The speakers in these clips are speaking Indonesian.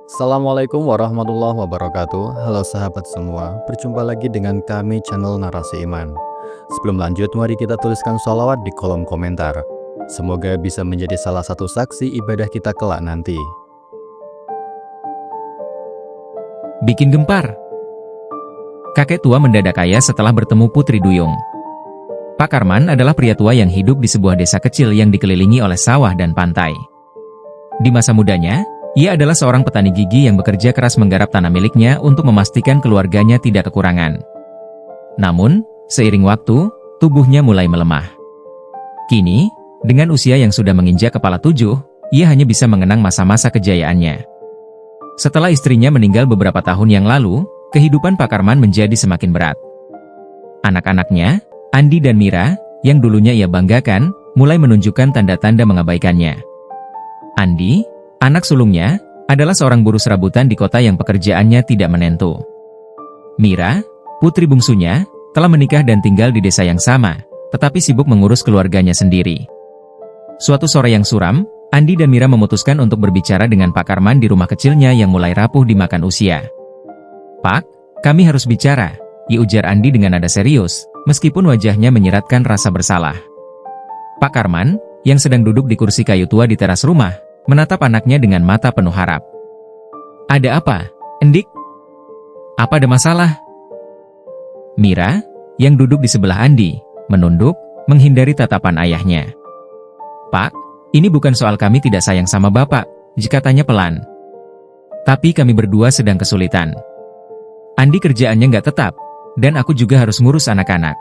Assalamualaikum warahmatullahi wabarakatuh. Halo sahabat semua, berjumpa lagi dengan kami channel Narasi Iman. Sebelum lanjut, mari kita tuliskan sholawat di kolom komentar. Semoga bisa menjadi salah satu saksi ibadah kita kelak nanti. Bikin gempar. Kakek tua mendadak kaya setelah bertemu Putri Duyung. Pak Karman adalah pria tua yang hidup di sebuah desa kecil yang dikelilingi oleh sawah dan pantai. Di masa mudanya, ia adalah seorang petani gigi yang bekerja keras menggarap tanah miliknya untuk memastikan keluarganya tidak kekurangan. Namun, seiring waktu, tubuhnya mulai melemah. Kini, dengan usia yang sudah menginjak kepala 7, ia hanya bisa mengenang masa-masa kejayaannya. Setelah istrinya meninggal beberapa tahun yang lalu, kehidupan Pak Karman menjadi semakin berat. Anak-anaknya, Andi dan Mira, yang dulunya ia banggakan, mulai menunjukkan tanda-tanda mengabaikannya. Andi, anak sulungnya, adalah seorang buruh serabutan di kota yang pekerjaannya tidak menentu. Mira, putri bungsunya, telah menikah dan tinggal di desa yang sama, tetapi sibuk mengurus keluarganya sendiri. Suatu sore yang suram, Andi dan Mira memutuskan untuk berbicara dengan Pak Karman di rumah kecilnya yang mulai rapuh dimakan usia. "Pak, kami harus bicara," ujar Andi dengan nada serius, meskipun wajahnya menyiratkan rasa bersalah. Pak Karman, yang sedang duduk di kursi kayu tua di teras rumah, menatap anaknya dengan mata penuh harap. "Ada apa, Endik? Apa ada masalah?" Mira, yang duduk di sebelah Andi, menunduk, menghindari tatapan ayahnya. "Pak, ini bukan soal kami tidak sayang sama Bapak," katanya pelan. "Tapi kami berdua sedang kesulitan. Andi kerjaannya nggak tetap, dan aku juga harus ngurus anak-anak.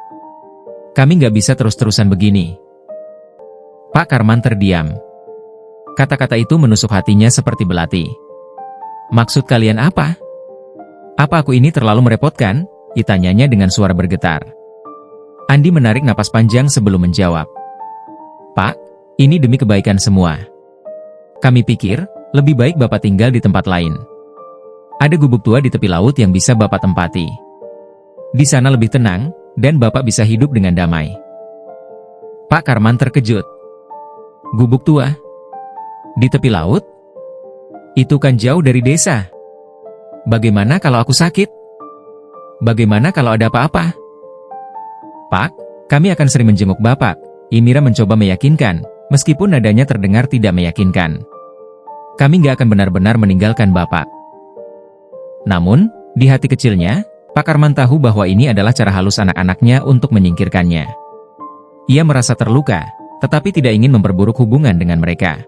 Kami nggak bisa terus-terusan begini." Pak Karman terdiam. Kata-kata itu menusuk hatinya seperti belati. "Maksud kalian apa? Apa aku ini terlalu merepotkan?" tanyanya dengan suara bergetar. Andi menarik napas panjang sebelum menjawab. "Pak, ini demi kebaikan semua. Kami pikir, lebih baik Bapak tinggal di tempat lain. Ada gubuk tua di tepi laut yang bisa Bapak tempati. Di sana lebih tenang, dan Bapak bisa hidup dengan damai." Pak Karman terkejut. "Gubuk tua? Di tepi laut? Itu kan jauh dari desa. Bagaimana kalau aku sakit? Bagaimana kalau ada apa-apa?" "Pak, kami akan sering menjenguk Bapak," Mira mencoba meyakinkan, meskipun nadanya terdengar tidak meyakinkan. "Kami nggak akan benar-benar meninggalkan Bapak." Namun, di hati kecilnya, Pak Karman tahu bahwa ini adalah cara halus anak-anaknya untuk menyingkirkannya. Ia merasa terluka, tetapi tidak ingin memperburuk hubungan dengan mereka.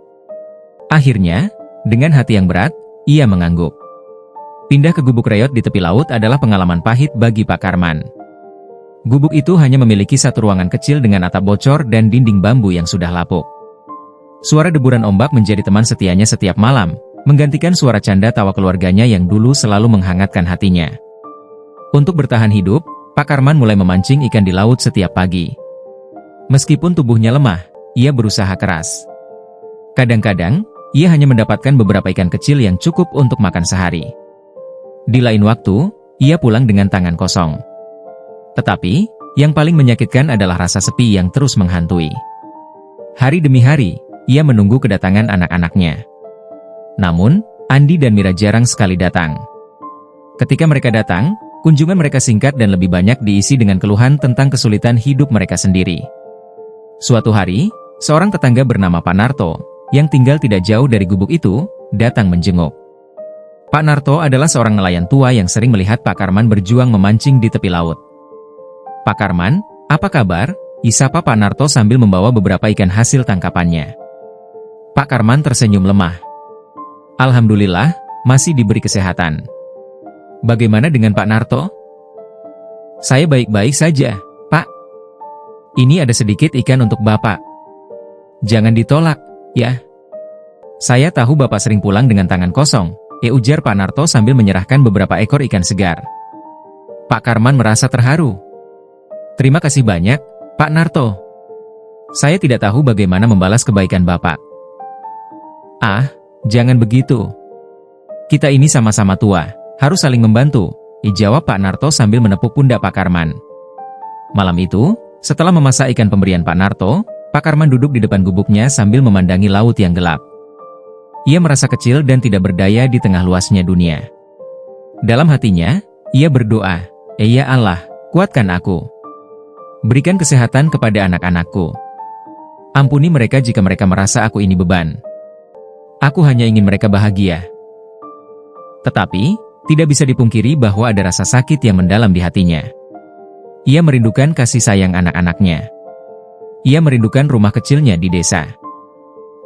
Akhirnya, dengan hati yang berat, ia mengangguk. Pindah ke gubuk reot di tepi laut adalah pengalaman pahit bagi Pak Karman. Gubuk itu hanya memiliki satu ruangan kecil dengan atap bocor dan dinding bambu yang sudah lapuk. Suara deburan ombak menjadi teman setianya setiap malam, menggantikan suara canda tawa keluarganya yang dulu selalu menghangatkan hatinya. Untuk bertahan hidup, Pak Karman mulai memancing ikan di laut setiap pagi. Meskipun tubuhnya lemah, ia berusaha keras. Kadang-kadang, ia hanya mendapatkan beberapa ikan kecil yang cukup untuk makan sehari. Di lain waktu, ia pulang dengan tangan kosong. Tetapi, yang paling menyakitkan adalah rasa sepi yang terus menghantui. Hari demi hari, ia menunggu kedatangan anak-anaknya. Namun, Andi dan Mira jarang sekali datang. Ketika mereka datang, kunjungan mereka singkat dan lebih banyak diisi dengan keluhan tentang kesulitan hidup mereka sendiri. Suatu hari, seorang tetangga bernama Pak Narto, yang tinggal tidak jauh dari gubuk itu, datang menjenguk. Pak Narto adalah seorang nelayan tua yang sering melihat Pak Karman berjuang memancing di tepi laut. "Pak Karman, apa kabar?" sapa Pak Narto sambil membawa beberapa ikan hasil tangkapannya. Pak Karman tersenyum lemah. "Alhamdulillah, masih diberi kesehatan. Bagaimana dengan Pak Narto?" "Saya baik-baik saja, Pak. Ini ada sedikit ikan untuk Bapak. Jangan ditolak, ya. Saya tahu Bapak sering pulang dengan tangan kosong," ujar Pak Narto sambil menyerahkan beberapa ekor ikan segar. Pak Karman merasa terharu. "Terima kasih banyak, Pak Narto. Saya tidak tahu bagaimana membalas kebaikan Bapak." "Ah, jangan begitu. Kita ini sama-sama tua, harus saling membantu," jawab Pak Narto sambil menepuk pundak Pak Karman. Malam itu, setelah memasak ikan pemberian Pak Narto, Pak Karman duduk di depan gubuknya sambil memandangi laut yang gelap. ia merasa kecil dan tidak berdaya di tengah luasnya dunia. Dalam hatinya, ia berdoa, "Ya Allah, kuatkan aku. Berikan kesehatan kepada anak-anakku. Ampuni mereka jika mereka merasa aku ini beban. Aku hanya ingin mereka bahagia." Tetapi, tidak bisa dipungkiri bahwa ada rasa sakit yang mendalam di hatinya. Ia merindukan kasih sayang anak-anaknya. Ia merindukan rumah kecilnya di desa.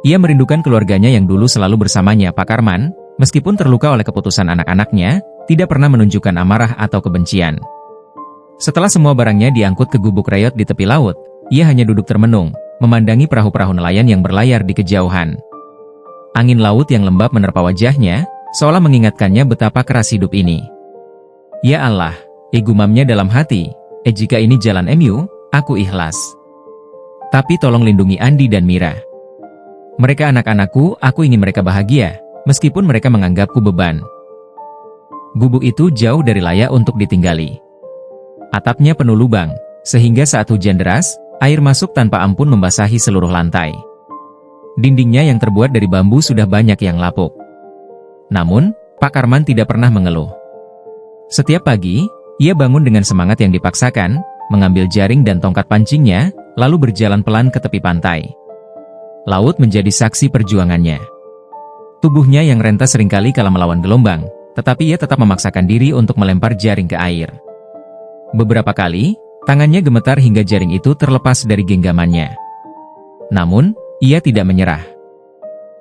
Ia merindukan keluarganya yang dulu selalu bersamanya. Pak Karman, meskipun terluka oleh keputusan anak-anaknya, tidak pernah menunjukkan amarah atau kebencian. Setelah semua barangnya diangkut ke gubuk reyot di tepi laut, ia hanya duduk termenung, memandangi perahu-perahu nelayan yang berlayar di kejauhan. Angin laut yang lembab menerpa wajahnya, seolah mengingatkannya betapa keras hidup ini. "Ya Allah," gumamnya dalam hati, jika ini jalan MU, aku ikhlas. Tapi tolong lindungi Andi dan Mira. Mereka anak-anakku, aku ingin mereka bahagia, meskipun mereka menganggapku beban." Gubuk itu jauh dari layak untuk ditinggali. Atapnya penuh lubang, sehingga saat hujan deras, air masuk tanpa ampun membasahi seluruh lantai. Dindingnya yang terbuat dari bambu sudah banyak yang lapuk. Namun, Pak Karman tidak pernah mengeluh. Setiap pagi, ia bangun dengan semangat yang dipaksakan, mengambil jaring dan tongkat pancingnya, lalu berjalan pelan ke tepi pantai. Laut menjadi saksi perjuangannya. Tubuhnya yang renta seringkali kalah melawan gelombang, tetapi ia tetap memaksakan diri untuk melempar jaring ke air. Beberapa kali, tangannya gemetar hingga jaring itu terlepas dari genggamannya. Namun, ia tidak menyerah.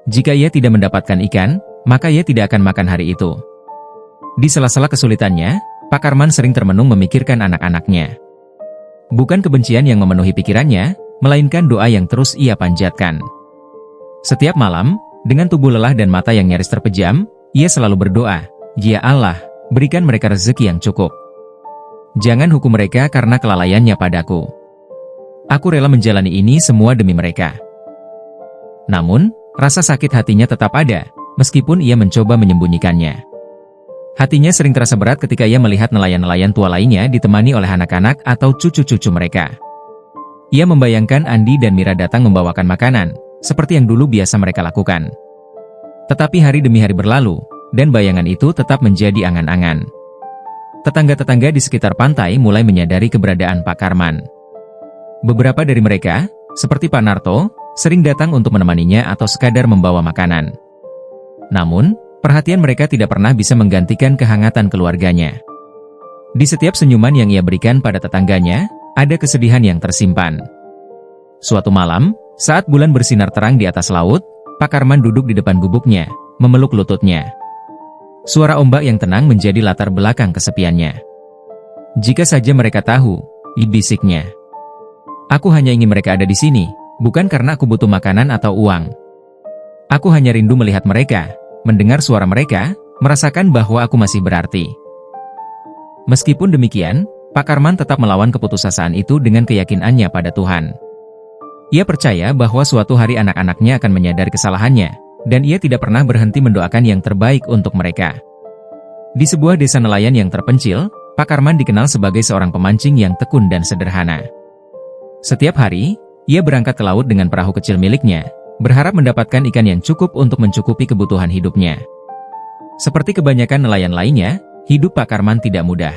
Jika ia tidak mendapatkan ikan, maka ia tidak akan makan hari itu. Di sela-sela kesulitannya, Pak Karman sering termenung memikirkan anak-anaknya. Bukan kebencian yang memenuhi pikirannya, melainkan doa yang terus ia panjatkan. Setiap malam, dengan tubuh lelah dan mata yang nyaris terpejam, ia selalu berdoa, "Ya Allah, berikan mereka rezeki yang cukup. Jangan hukum mereka karena kelalaiannya padaku. Aku rela menjalani ini semua demi mereka." Namun, rasa sakit hatinya tetap ada, meskipun ia mencoba menyembunyikannya. Hatinya sering terasa berat ketika ia melihat nelayan-nelayan tua lainnya ditemani oleh anak-anak atau cucu-cucu mereka. Ia membayangkan Andi dan Mira datang membawakan makanan, seperti yang dulu biasa mereka lakukan. Tetapi hari demi hari berlalu, dan bayangan itu tetap menjadi angan-angan. Tetangga-tetangga di sekitar pantai mulai menyadari keberadaan Pak Karman. Beberapa dari mereka, seperti Pak Narto, sering datang untuk menemaninya atau sekadar membawa makanan. Namun, perhatian mereka tidak pernah bisa menggantikan kehangatan keluarganya. Di setiap senyuman yang ia berikan pada tetangganya, ada kesedihan yang tersimpan. Suatu malam, saat bulan bersinar terang di atas laut, Pak Karman duduk di depan gubuknya, memeluk lututnya. Suara ombak yang tenang menjadi latar belakang kesepiannya. "Jika saja mereka tahu," bisiknya. "Aku hanya ingin mereka ada di sini, bukan karena aku butuh makanan atau uang. Aku hanya rindu melihat mereka, mendengar suara mereka, merasakan bahwa aku masih berarti." Meskipun demikian, Pak Karman tetap melawan keputusasaan itu dengan keyakinannya pada Tuhan. Ia percaya bahwa suatu hari anak-anaknya akan menyadari kesalahannya, dan ia tidak pernah berhenti mendoakan yang terbaik untuk mereka. Di sebuah desa nelayan yang terpencil, Pak Karman dikenal sebagai seorang pemancing yang tekun dan sederhana. Setiap hari, ia berangkat ke laut dengan perahu kecil miliknya, berharap mendapatkan ikan yang cukup untuk mencukupi kebutuhan hidupnya. Seperti kebanyakan nelayan lainnya, hidup Pak Karman tidak mudah.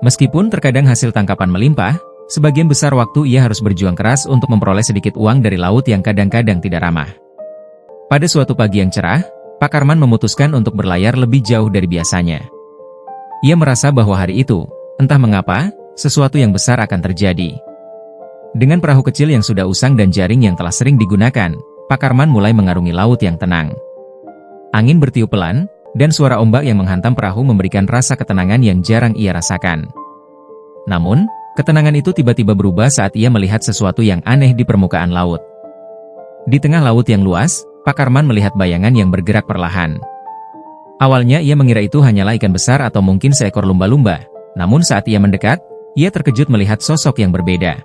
Meskipun terkadang hasil tangkapan melimpah, sebagian besar waktu ia harus berjuang keras untuk memperoleh sedikit uang dari laut yang kadang-kadang tidak ramah. Pada suatu pagi yang cerah, Pak Karman memutuskan untuk berlayar lebih jauh dari biasanya. Ia merasa bahwa hari itu, entah mengapa, sesuatu yang besar akan terjadi. Dengan perahu kecil yang sudah usang dan jaring yang telah sering digunakan, Pak Karman mulai mengarungi laut yang tenang. Angin bertiup pelan, dan suara ombak yang menghantam perahu memberikan rasa ketenangan yang jarang ia rasakan. Namun, ketenangan itu tiba-tiba berubah saat ia melihat sesuatu yang aneh di permukaan laut. Di tengah laut yang luas, Pak Karman melihat bayangan yang bergerak perlahan. Awalnya ia mengira itu hanyalah ikan besar atau mungkin seekor lumba-lumba, namun saat ia mendekat, ia terkejut melihat sosok yang berbeda.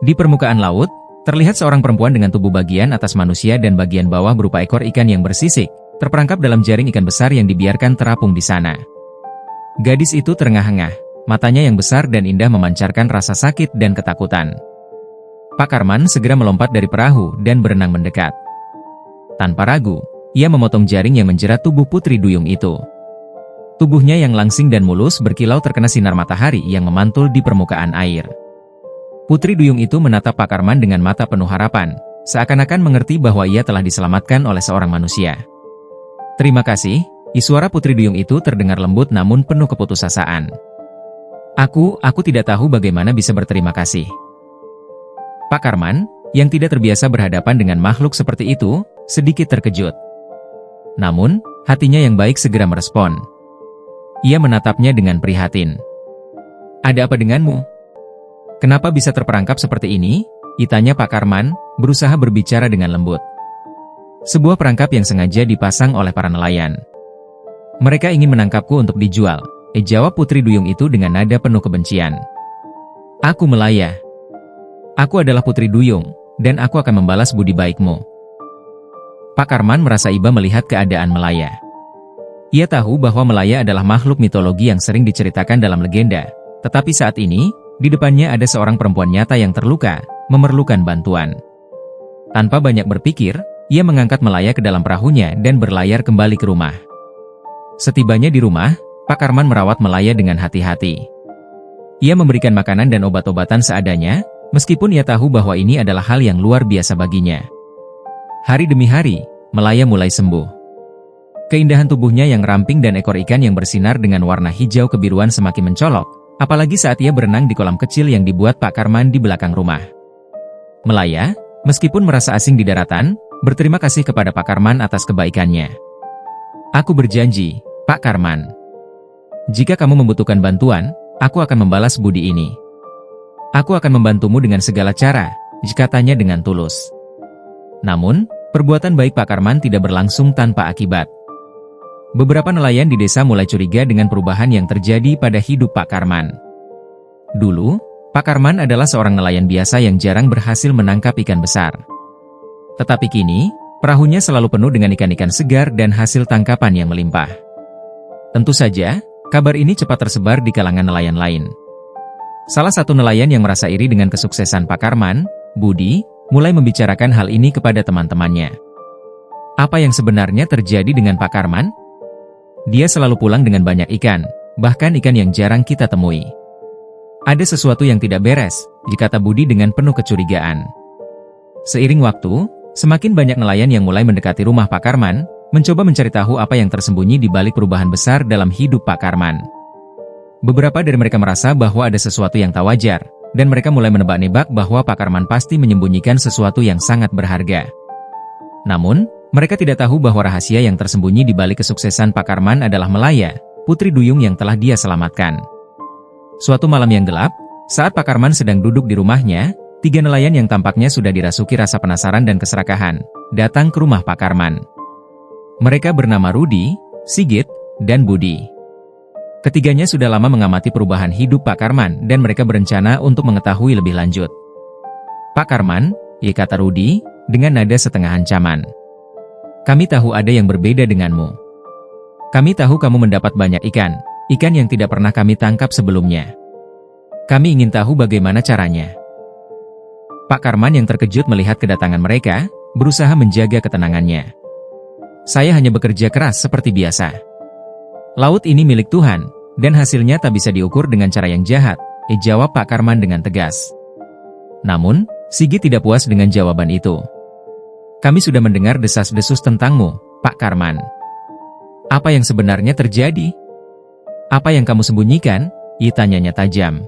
Di permukaan laut, terlihat seorang perempuan dengan tubuh bagian atas manusia dan bagian bawah berupa ekor ikan yang bersisik, terperangkap dalam jaring ikan besar yang dibiarkan terapung di sana. Gadis itu terengah-engah, matanya yang besar dan indah memancarkan rasa sakit dan ketakutan. Pak Karman segera melompat dari perahu dan berenang mendekat. Tanpa ragu, ia memotong jaring yang menjerat tubuh putri duyung itu. Tubuhnya yang langsing dan mulus berkilau terkena sinar matahari yang memantul di permukaan air. Putri duyung itu menatap Pak Karman dengan mata penuh harapan, seakan-akan mengerti bahwa ia telah diselamatkan oleh seorang manusia. "Terima kasih," suara putri duyung itu terdengar lembut namun penuh keputusasaan. Aku tidak tahu bagaimana bisa berterima kasih." Pak Karman, yang tidak terbiasa berhadapan dengan makhluk seperti itu, sedikit terkejut. Namun, hatinya yang baik segera merespon. Ia menatapnya dengan prihatin. "Ada apa denganmu? Kenapa bisa terperangkap seperti ini?" tanya Pak Karman, berusaha berbicara dengan lembut. "Sebuah perangkap yang sengaja dipasang oleh para nelayan. Mereka ingin menangkapku untuk dijual," jawab putri duyung itu dengan nada penuh kebencian. "Aku Melaya. Aku adalah putri duyung, dan aku akan membalas budi baikmu." Pak Karman merasa iba melihat keadaan Melaya. Ia tahu bahwa Melaya adalah makhluk mitologi yang sering diceritakan dalam legenda, tetapi saat ini, di depannya ada seorang perempuan nyata yang terluka, memerlukan bantuan. Tanpa banyak berpikir, ia mengangkat Melaya ke dalam perahunya dan berlayar kembali ke rumah. Setibanya di rumah, Pak Karman merawat Melaya dengan hati-hati. Ia memberikan makanan dan obat-obatan seadanya, meskipun ia tahu bahwa ini adalah hal yang luar biasa baginya. Hari demi hari, Melaya mulai sembuh. Keindahan tubuhnya yang ramping dan ekor ikan yang bersinar dengan warna hijau kebiruan semakin mencolok, apalagi saat ia berenang di kolam kecil yang dibuat Pak Karman di belakang rumah. Melaya, meskipun merasa asing di daratan, berterima kasih kepada Pak Karman atas kebaikannya. "Aku berjanji, Pak Karman. Jika kamu membutuhkan bantuan, aku akan membalas budi ini. Aku akan membantumu dengan segala cara," katanya dengan tulus. Namun, perbuatan baik Pak Karman tidak berlangsung tanpa akibat. Beberapa nelayan di desa mulai curiga dengan perubahan yang terjadi pada hidup Pak Karman. Dulu, Pak Karman adalah seorang nelayan biasa yang jarang berhasil menangkap ikan besar. Tetapi kini, perahunya selalu penuh dengan ikan-ikan segar dan hasil tangkapan yang melimpah. Tentu saja, kabar ini cepat tersebar di kalangan nelayan lain. Salah satu nelayan yang merasa iri dengan kesuksesan Pak Karman, Budi, mulai membicarakan hal ini kepada teman-temannya. "Apa yang sebenarnya terjadi dengan Pak Karman? Dia selalu pulang dengan banyak ikan, bahkan ikan yang jarang kita temui. Ada sesuatu yang tidak beres," kata Budi dengan penuh kecurigaan. Seiring waktu, semakin banyak nelayan yang mulai mendekati rumah Pak Karman, mencoba mencari tahu apa yang tersembunyi di balik perubahan besar dalam hidup Pak Karman. Beberapa dari mereka merasa bahwa ada sesuatu yang tak wajar, dan mereka mulai menebak-nebak bahwa Pak Karman pasti menyembunyikan sesuatu yang sangat berharga. Namun, mereka tidak tahu bahwa rahasia yang tersembunyi di balik kesuksesan Pak Karman adalah Melaya, putri duyung yang telah dia selamatkan. Suatu malam yang gelap, saat Pak Karman sedang duduk di rumahnya, 3 nelayan yang tampaknya sudah dirasuki rasa penasaran dan keserakahan, datang ke rumah Pak Karman. Mereka bernama Rudi, Sigit, dan Budi. Ketiganya sudah lama mengamati perubahan hidup Pak Karman dan mereka berencana untuk mengetahui lebih lanjut. "Pak Karman," kata Rudi, dengan nada setengah ancaman. "Kami tahu ada yang berbeda denganmu. Kami tahu kamu mendapat banyak ikan yang tidak pernah kami tangkap sebelumnya. Kami ingin tahu bagaimana caranya." Pak Karman yang terkejut melihat kedatangan mereka, berusaha menjaga ketenangannya. "Saya hanya bekerja keras seperti biasa. Laut ini milik Tuhan, dan hasilnya tak bisa diukur dengan cara yang jahat," jawab Pak Karman dengan tegas. Namun, Sigit tidak puas dengan jawaban itu. "Kami sudah mendengar desas-desus tentangmu, Pak Karman. Apa yang sebenarnya terjadi? Apa yang kamu sembunyikan?" tanyanya tajam.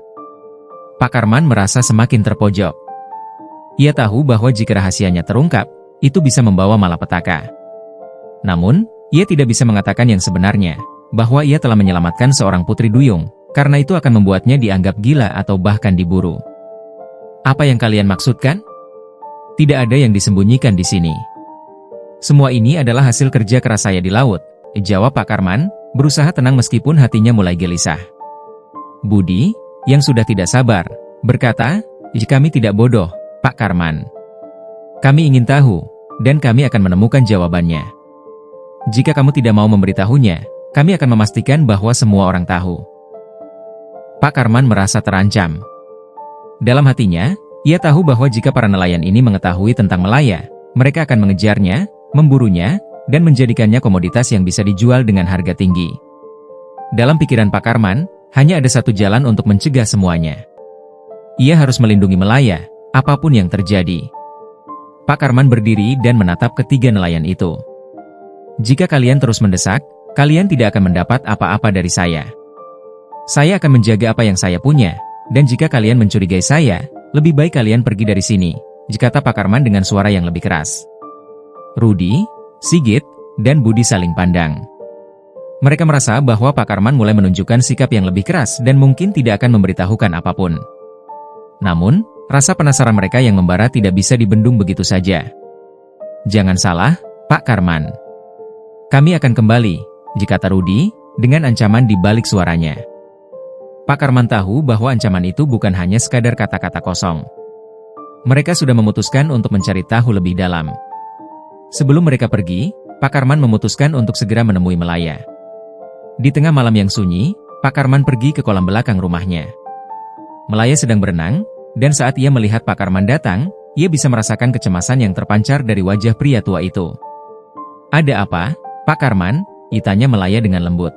Pak Karman merasa semakin terpojok. Ia tahu bahwa jika rahasianya terungkap, itu bisa membawa malapetaka. Namun, ia tidak bisa mengatakan yang sebenarnya, bahwa ia telah menyelamatkan seorang putri duyung, karena itu akan membuatnya dianggap gila atau bahkan diburu. "Apa yang kalian maksudkan? Tidak ada yang disembunyikan di sini. Semua ini adalah hasil kerja keras saya di laut," jawab Pak Karman, berusaha tenang meskipun hatinya mulai gelisah. Budi, yang sudah tidak sabar, berkata, "Kami tidak bodoh, Pak Karman. Kami ingin tahu, dan kami akan menemukan jawabannya. Jika kamu tidak mau memberitahunya, kami akan memastikan bahwa semua orang tahu." Pak Karman merasa terancam. Dalam hatinya, ia tahu bahwa jika para nelayan ini mengetahui tentang Melaya, mereka akan mengejarnya, memburunya, dan menjadikannya komoditas yang bisa dijual dengan harga tinggi. Dalam pikiran Pak Karman, hanya ada satu jalan untuk mencegah semuanya. Ia harus melindungi Melaya, apapun yang terjadi. Pak Karman berdiri dan menatap ketiga nelayan itu. Jika kalian terus mendesak, kalian tidak akan mendapat apa-apa dari saya. Saya akan menjaga apa yang saya punya, dan jika kalian mencurigai saya, lebih baik kalian pergi dari sini, kata Pak Karman dengan suara yang lebih keras. Rudi, Sigit, dan Budi saling pandang. Mereka merasa bahwa Pak Karman mulai menunjukkan sikap yang lebih keras dan mungkin tidak akan memberitahukan apapun. Namun, rasa penasaran mereka yang membara tidak bisa dibendung begitu saja. Jangan salah, Pak Karman. Kami akan kembali, kata Rudi, dengan ancaman di balik suaranya. Pak Karman tahu bahwa ancaman itu bukan hanya sekadar kata-kata kosong. Mereka sudah memutuskan untuk mencari tahu lebih dalam. Sebelum mereka pergi, Pak Karman memutuskan untuk segera menemui Melaya. Di tengah malam yang sunyi, Pak Karman pergi ke kolam belakang rumahnya. Melaya sedang berenang, dan saat ia melihat Pak Karman datang, ia bisa merasakan kecemasan yang terpancar dari wajah pria tua itu. Ada apa, Pak Karman? Tanya Melaya dengan lembut.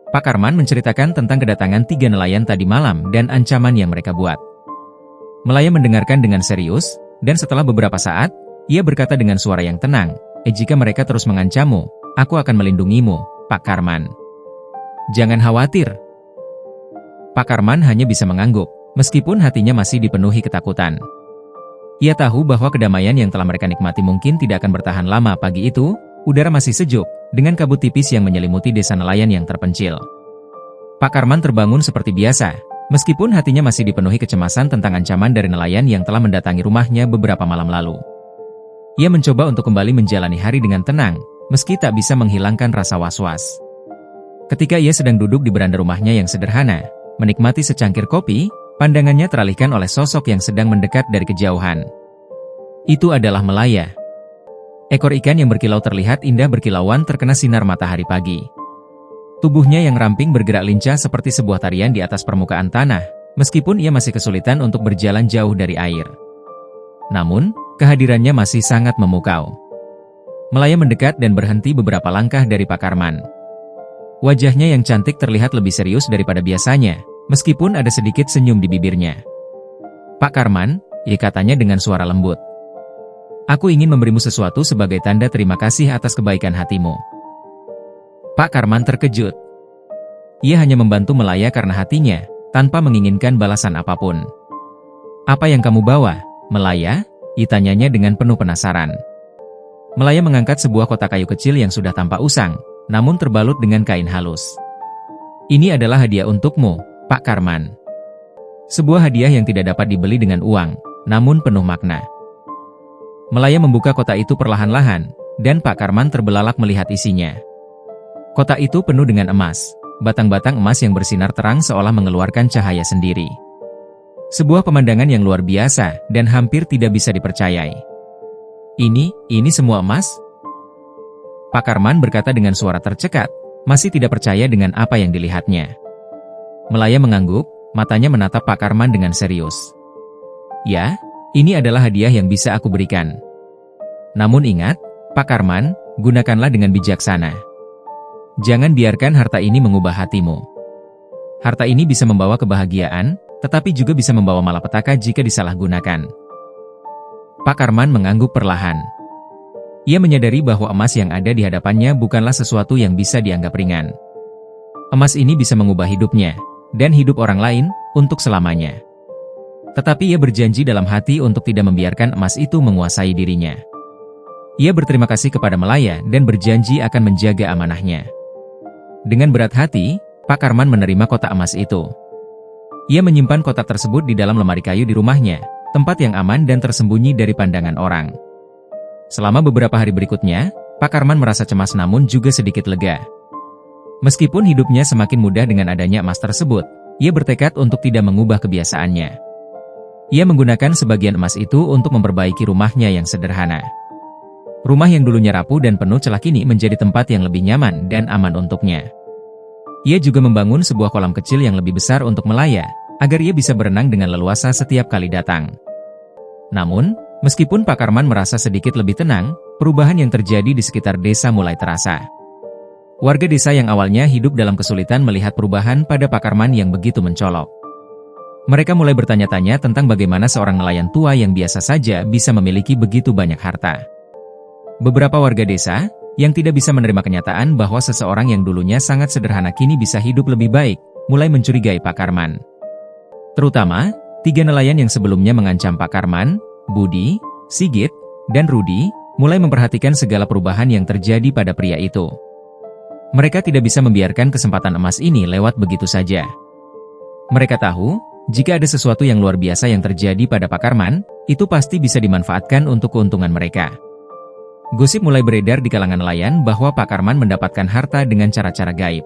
Pak Karman menceritakan tentang kedatangan 3 nelayan tadi malam dan ancaman yang mereka buat. Melaya mendengarkan dengan serius, dan setelah beberapa saat, ia berkata dengan suara yang tenang, jika mereka terus mengancammu, aku akan melindungimu, Pak Karman. Jangan khawatir. Pak Karman hanya bisa mengangguk, meskipun hatinya masih dipenuhi ketakutan. Ia tahu bahwa kedamaian yang telah mereka nikmati mungkin tidak akan bertahan lama. Pagi itu, udara masih sejuk, dengan kabut tipis yang menyelimuti desa nelayan yang terpencil. Pak Karman terbangun seperti biasa, meskipun hatinya masih dipenuhi kecemasan tentang ancaman dari nelayan yang telah mendatangi rumahnya beberapa malam lalu. Ia mencoba untuk kembali menjalani hari dengan tenang, meski tak bisa menghilangkan rasa was-was. Ketika ia sedang duduk di beranda rumahnya yang sederhana, menikmati secangkir kopi, pandangannya teralihkan oleh sosok yang sedang mendekat dari kejauhan. Itu adalah Melaya. Ekor ikan yang berkilau terlihat indah berkilauan terkena sinar matahari pagi. Tubuhnya yang ramping bergerak lincah seperti sebuah tarian di atas permukaan tanah, meskipun ia masih kesulitan untuk berjalan jauh dari air. Namun, kehadirannya masih sangat memukau. Melaya mendekat dan berhenti beberapa langkah dari Pak Karman. Wajahnya yang cantik terlihat lebih serius daripada biasanya, meskipun ada sedikit senyum di bibirnya. Pak Karman, katanya dengan suara lembut. Aku ingin memberimu sesuatu sebagai tanda terima kasih atas kebaikan hatimu. Pak Karman terkejut. Ia hanya membantu Melaya karena hatinya, tanpa menginginkan balasan apapun. Apa yang kamu bawa, Melaya? Tanyanya dengan penuh penasaran. Melaya mengangkat sebuah kotak kayu kecil yang sudah tampak usang, namun terbalut dengan kain halus. Ini adalah hadiah untukmu, Pak Karman. Sebuah hadiah yang tidak dapat dibeli dengan uang, namun penuh makna. Melaya membuka kotak itu perlahan-lahan, dan Pak Karman terbelalak melihat isinya. Kotak itu penuh dengan emas, batang-batang emas yang bersinar terang seolah mengeluarkan cahaya sendiri. Sebuah pemandangan yang luar biasa, dan hampir tidak bisa dipercayai. Ini semua emas? Pak Karman berkata dengan suara tercekat, masih tidak percaya dengan apa yang dilihatnya. Melaya mengangguk, matanya menatap Pak Karman dengan serius. Ya, ini adalah hadiah yang bisa aku berikan. Namun ingat, Pak Karman, gunakanlah dengan bijaksana. Jangan biarkan harta ini mengubah hatimu. Harta ini bisa membawa kebahagiaan, tetapi juga bisa membawa malapetaka jika disalahgunakan. Pak Karman mengangguk perlahan. Ia menyadari bahwa emas yang ada di hadapannya bukanlah sesuatu yang bisa dianggap ringan. Emas ini bisa mengubah hidupnya, dan hidup orang lain, untuk selamanya. Tetapi ia berjanji dalam hati untuk tidak membiarkan emas itu menguasai dirinya. Ia berterima kasih kepada Melaya dan berjanji akan menjaga amanahnya. Dengan berat hati, Pak Karman menerima kotak emas itu. Ia menyimpan kotak tersebut di dalam lemari kayu di rumahnya, tempat yang aman dan tersembunyi dari pandangan orang. Selama beberapa hari berikutnya, Pak Karman merasa cemas namun juga sedikit lega. Meskipun hidupnya semakin mudah dengan adanya emas tersebut, ia bertekad untuk tidak mengubah kebiasaannya. Ia menggunakan sebagian emas itu untuk memperbaiki rumahnya yang sederhana. Rumah yang dulunya rapuh dan penuh celah kini menjadi tempat yang lebih nyaman dan aman untuknya. Ia juga membangun sebuah kolam kecil yang lebih besar untuk Melaya, agar ia bisa berenang dengan leluasa setiap kali datang. Namun, meskipun Pak Karman merasa sedikit lebih tenang, perubahan yang terjadi di sekitar desa mulai terasa. Warga desa yang awalnya hidup dalam kesulitan melihat perubahan pada Pak Karman yang begitu mencolok. Mereka mulai bertanya-tanya tentang bagaimana seorang nelayan tua yang biasa saja bisa memiliki begitu banyak harta. Beberapa warga desa yang tidak bisa menerima kenyataan bahwa seseorang yang dulunya sangat sederhana kini bisa hidup lebih baik, mulai mencurigai Pak Karman. Terutama, 3 nelayan yang sebelumnya mengancam Pak Karman, Budi, Sigit, dan Rudi, mulai memperhatikan segala perubahan yang terjadi pada pria itu. Mereka tidak bisa membiarkan kesempatan emas ini lewat begitu saja. Mereka tahu, jika ada sesuatu yang luar biasa yang terjadi pada Pak Karman, itu pasti bisa dimanfaatkan untuk keuntungan mereka. Gosip mulai beredar di kalangan nelayan bahwa Pak Karman mendapatkan harta dengan cara-cara gaib.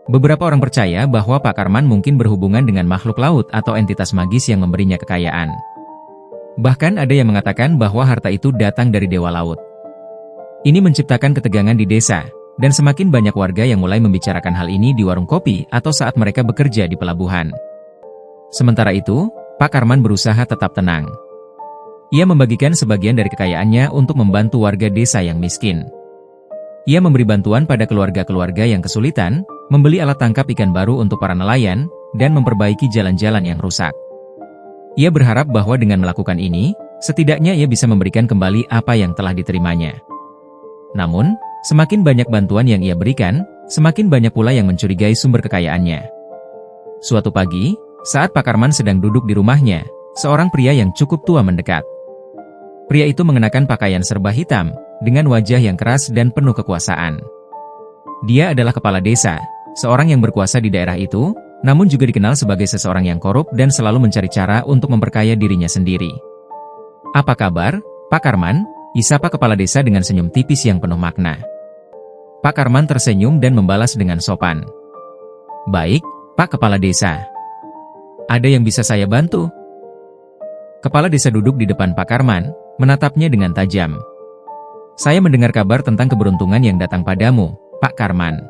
Beberapa orang percaya bahwa Pak Karman mungkin berhubungan dengan makhluk laut atau entitas magis yang memberinya kekayaan. Bahkan ada yang mengatakan bahwa harta itu datang dari dewa laut. Ini menciptakan ketegangan di desa, dan semakin banyak warga yang mulai membicarakan hal ini di warung kopi atau saat mereka bekerja di pelabuhan. Sementara itu, Pak Karman berusaha tetap tenang. Ia membagikan sebagian dari kekayaannya untuk membantu warga desa yang miskin. Ia memberi bantuan pada keluarga-keluarga yang kesulitan, membeli alat tangkap ikan baru untuk para nelayan, dan memperbaiki jalan-jalan yang rusak. Ia berharap bahwa dengan melakukan ini, setidaknya ia bisa memberikan kembali apa yang telah diterimanya. Namun, semakin banyak bantuan yang ia berikan, semakin banyak pula yang mencurigai sumber kekayaannya. Suatu pagi, saat Pak Karman sedang duduk di rumahnya, seorang pria yang cukup tua mendekat. Pria itu mengenakan pakaian serba hitam, dengan wajah yang keras dan penuh kekuasaan. Dia adalah kepala desa, seorang yang berkuasa di daerah itu, namun juga dikenal sebagai seseorang yang korup dan selalu mencari cara untuk memperkaya dirinya sendiri. "Apa kabar, Pak Karman?" Disapa kepala desa dengan senyum tipis yang penuh makna. Pak Karman tersenyum dan membalas dengan sopan. "Baik, Pak Kepala Desa. Ada yang bisa saya bantu?" Kepala desa duduk di depan Pak Karman, menatapnya dengan tajam. "Saya mendengar kabar tentang keberuntungan yang datang padamu, Pak Karman.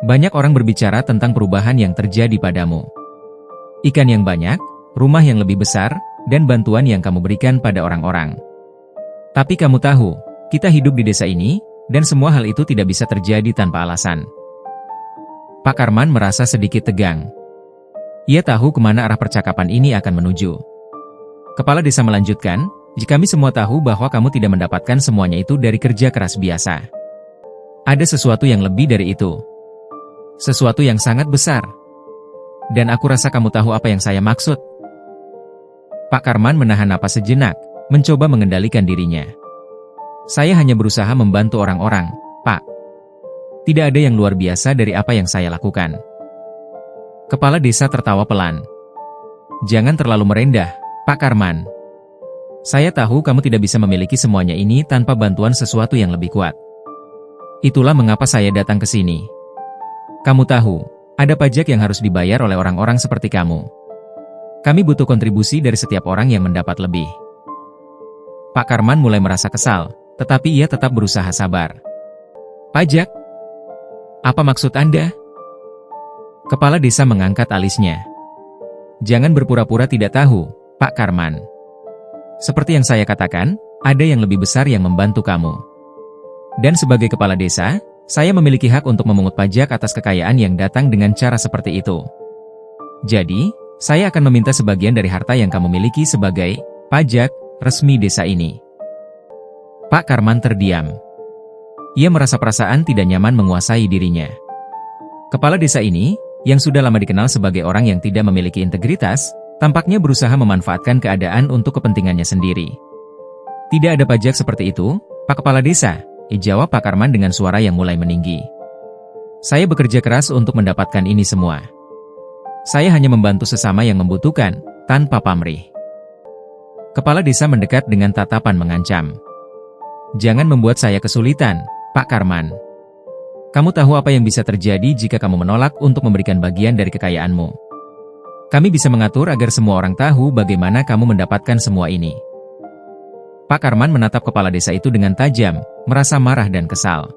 Banyak orang berbicara tentang perubahan yang terjadi padamu. Ikan yang banyak, rumah yang lebih besar, dan bantuan yang kamu berikan pada orang-orang. Tapi kamu tahu, kita hidup di desa ini, dan semua hal itu tidak bisa terjadi tanpa alasan." Pak Karman merasa sedikit tegang. Ia tahu kemana arah percakapan ini akan menuju. Kepala desa melanjutkan, "Kami semua tahu bahwa kamu tidak mendapatkan semuanya itu dari kerja keras biasa. Ada sesuatu yang lebih dari itu. Sesuatu yang sangat besar. Dan aku rasa kamu tahu apa yang saya maksud." Pak Karman menahan napas sejenak, mencoba mengendalikan dirinya. "Saya hanya berusaha membantu orang-orang, Pak. Tidak ada yang luar biasa dari apa yang saya lakukan." Kepala desa tertawa pelan. "Jangan terlalu merendah, Pak Karman. Saya tahu kamu tidak bisa memiliki semuanya ini tanpa bantuan sesuatu yang lebih kuat. Itulah mengapa saya datang ke sini. Kamu tahu, ada pajak yang harus dibayar oleh orang-orang seperti kamu. Kami butuh kontribusi dari setiap orang yang mendapat lebih." Pak Karman mulai merasa kesal, tetapi ia tetap berusaha sabar. "Pajak? Apa maksud Anda?" Kepala desa mengangkat alisnya. "Jangan berpura-pura tidak tahu, Pak Karman. Seperti yang saya katakan, ada yang lebih besar yang membantu kamu. Dan sebagai kepala desa, saya memiliki hak untuk memungut pajak atas kekayaan yang datang dengan cara seperti itu. Jadi, saya akan meminta sebagian dari harta yang kamu miliki sebagai pajak resmi desa ini." Pak Karman terdiam. Ia merasa perasaan tidak nyaman menguasai dirinya. Kepala desa ini, yang sudah lama dikenal sebagai orang yang tidak memiliki integritas, tampaknya berusaha memanfaatkan keadaan untuk kepentingannya sendiri. "Tidak ada pajak seperti itu, Pak Kepala Desa," jawab Pak Karman dengan suara yang mulai meninggi. "Saya bekerja keras untuk mendapatkan ini semua. Saya hanya membantu sesama yang membutuhkan, tanpa pamrih." Kepala desa mendekat dengan tatapan mengancam. "Jangan membuat saya kesulitan, Pak Karman. Kamu tahu apa yang bisa terjadi jika kamu menolak untuk memberikan bagian dari kekayaanmu. Kami bisa mengatur agar semua orang tahu bagaimana kamu mendapatkan semua ini." Pak Karman menatap kepala desa itu dengan tajam, merasa marah dan kesal.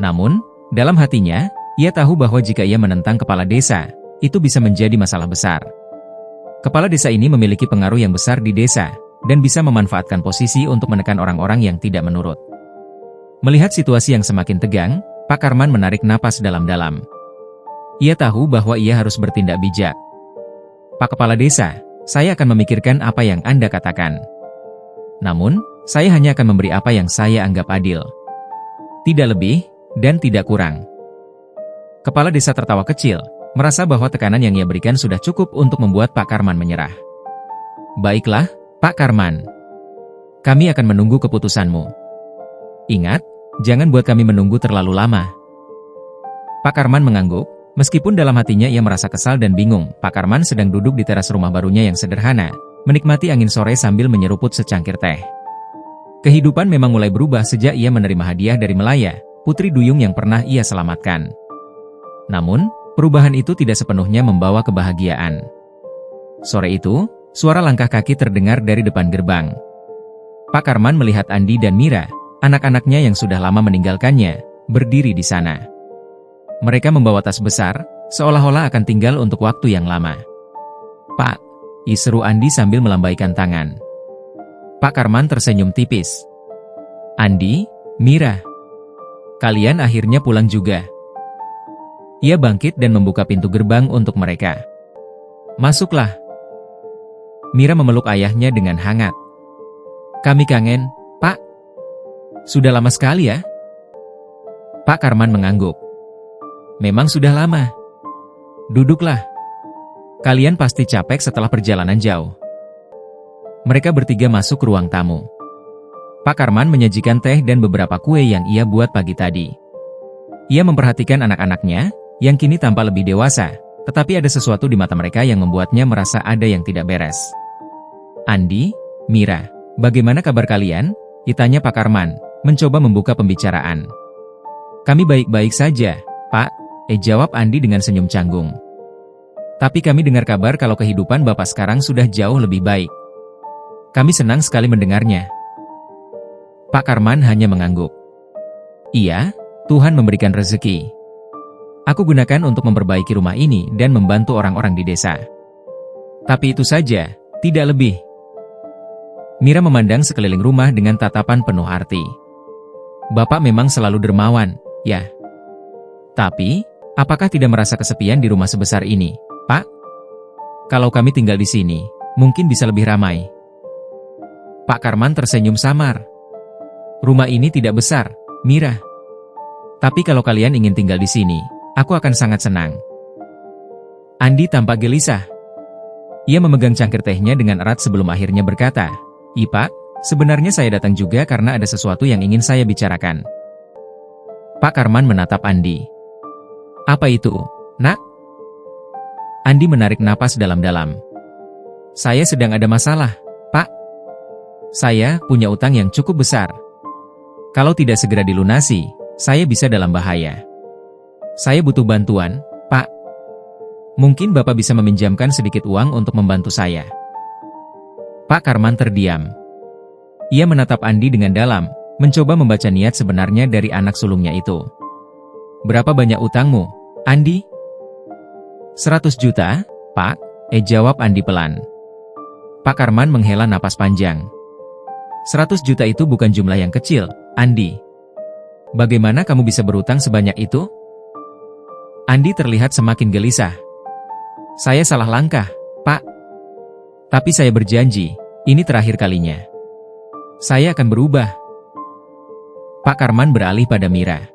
Namun, dalam hatinya, ia tahu bahwa jika ia menentang kepala desa, itu bisa menjadi masalah besar. Kepala desa ini memiliki pengaruh yang besar di desa, dan bisa memanfaatkan posisi untuk menekan orang-orang yang tidak menurut. Melihat situasi yang semakin tegang, Pak Karman menarik napas dalam-dalam. Ia tahu bahwa ia harus bertindak bijak. Pak Kepala Desa, saya akan memikirkan apa yang Anda katakan. Namun, saya hanya akan memberi apa yang saya anggap adil. Tidak lebih, dan tidak kurang. Kepala Desa tertawa kecil, merasa bahwa tekanan yang ia berikan sudah cukup untuk membuat Pak Karman menyerah. Baiklah, Pak Karman. Kami akan menunggu keputusanmu. Ingat, jangan buat kami menunggu terlalu lama. Pak Karman mengangguk, meskipun dalam hatinya ia merasa kesal dan bingung. Pak Karman sedang duduk di teras rumah barunya yang sederhana, menikmati angin sore sambil menyeruput secangkir teh. Kehidupan memang mulai berubah sejak ia menerima hadiah dari Melaya, putri duyung yang pernah ia selamatkan. Namun, perubahan itu tidak sepenuhnya membawa kebahagiaan. Sore itu, suara langkah kaki terdengar dari depan gerbang. Pak Karman melihat Andi dan Mira, anak-anaknya yang sudah lama meninggalkannya, berdiri di sana. Mereka membawa tas besar, seolah-olah akan tinggal untuk waktu yang lama. Pak, seru Andi sambil melambaikan tangan. Pak Karman tersenyum tipis. Andi, Mira, kalian akhirnya pulang juga. Ia bangkit dan membuka pintu gerbang untuk mereka. Masuklah. Mira memeluk ayahnya dengan hangat. Kami kangen, Pak. Sudah lama sekali ya? Pak Karman mengangguk. Memang sudah lama. Duduklah. Kalian pasti capek setelah perjalanan jauh. Mereka bertiga masuk ke ruang tamu. Pak Karman menyajikan teh dan beberapa kue yang ia buat pagi tadi. Ia memperhatikan anak-anaknya, yang kini tampak lebih dewasa, tetapi ada sesuatu di mata mereka yang membuatnya merasa ada yang tidak beres. Andi, Mira, bagaimana kabar kalian? Ditanya Pak Karman, mencoba membuka pembicaraan. Kami baik-baik saja, Pak, jawab Andi dengan senyum canggung. Tapi kami dengar kabar kalau kehidupan Bapak sekarang sudah jauh lebih baik. Kami senang sekali mendengarnya. Pak Karman hanya mengangguk. Iya, Tuhan memberikan rezeki. Aku gunakan untuk memperbaiki rumah ini dan membantu orang-orang di desa. Tapi itu saja, tidak lebih. Mira memandang sekeliling rumah dengan tatapan penuh arti. Bapak memang selalu dermawan, ya. Tapi, apakah tidak merasa kesepian di rumah sebesar ini, Pak? Kalau kami tinggal di sini, mungkin bisa lebih ramai. Pak Karman tersenyum samar. Rumah ini tidak besar, Mira. Tapi kalau kalian ingin tinggal di sini, aku akan sangat senang. Andi tampak gelisah. Ia memegang cangkir tehnya dengan erat sebelum akhirnya berkata, Pak, sebenarnya saya datang juga karena ada sesuatu yang ingin saya bicarakan. Pak Karman menatap Andi. Apa itu, Nak? Andi menarik napas dalam-dalam. Saya sedang ada masalah, Pak. Saya punya utang yang cukup besar. Kalau tidak segera dilunasi, saya bisa dalam bahaya. Saya butuh bantuan, Pak. Mungkin Bapak bisa meminjamkan sedikit uang untuk membantu saya. Pak Karman terdiam. Ia menatap Andi dengan dalam, mencoba membaca niat sebenarnya dari anak sulungnya itu. Berapa banyak utangmu, Andi? 100 juta, Pak, jawab Andi pelan. Pak Karman menghela napas panjang. 100 juta itu bukan jumlah yang kecil, Andi. Bagaimana kamu bisa berutang sebanyak itu? Andi terlihat semakin gelisah. Saya salah langkah, Pak. Tapi saya berjanji, ini terakhir kalinya. Saya akan berubah. Pak Karman beralih pada Mira.